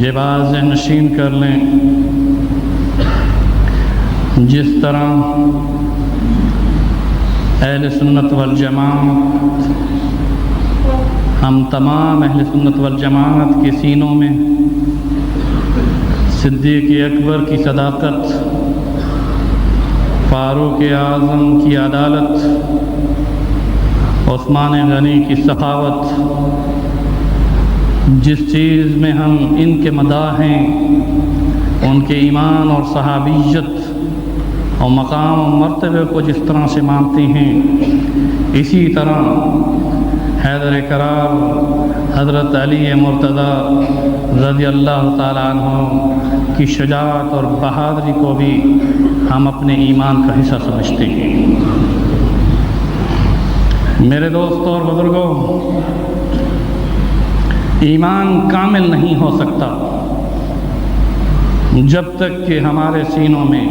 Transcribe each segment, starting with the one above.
یہ بات ذہن نشین کر لیں، جس طرح اہل سنت والجماعت، ہم تمام اہل سنت والجماعت کے سینوں میں صدیق اکبر کی صداقت، فاروق اعظم کی عدالت، عثمان غنی کی سخاوت، جس چیز میں ہم ان کے مداح ہیں، ان کے ایمان اور صحابیت اور مقام و مرتبے کو جس طرح سے مانتے ہیں، اسی طرح حیدر کرار حضرت علی مرتضیٰ رضی اللہ تعالیٰ عنہ کی شجاعت اور بہادری کو بھی ہم اپنے ایمان کا حصہ سمجھتے ہیں۔ میرے دوستوں اور بزرگوں، ایمان کامل نہیں ہو سکتا جب تک کہ ہمارے سینوں میں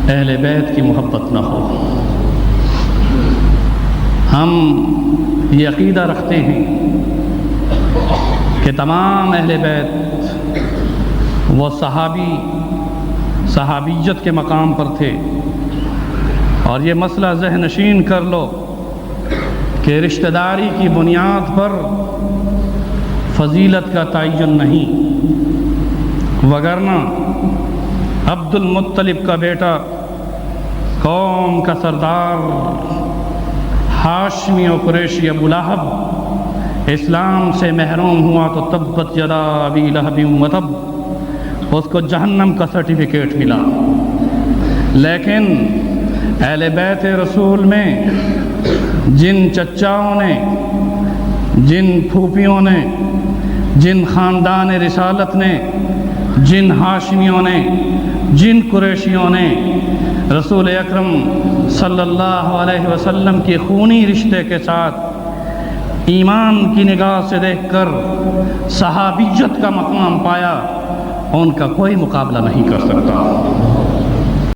اہل بیت کی محبت نہ ہو۔ ہم یہ عقیدہ رکھتے ہیں کہ تمام اہل بیت وہ صحابیت کے مقام پر تھے، اور یہ مسئلہ ذہن نشین کر لو کہ رشتہ داری کی بنیاد پر فضیلت کا تعین نہیں، وگرنہ عبد المطلب کا بیٹا، قوم کا سردار، ہاشمی و قریشی ابو لہب اسلام سے محروم ہوا تو تبت یدا ابی لہب وتب، اس کو جہنم کا سرٹیفکیٹ ملا۔ لیکن اہل بیت رسول میں جن چچاؤں نے، جن پھوپھیوں نے، جن خاندان رسالت نے، جن ہاشمیوں نے، جن قریشیوں نے رسول اکرم صلی اللہ علیہ وسلم کے خونی رشتے کے ساتھ ایمان کی نگاہ سے دیکھ کر صحابیت کا مقام پایا، ان کا کوئی مقابلہ نہیں کر سکتا۔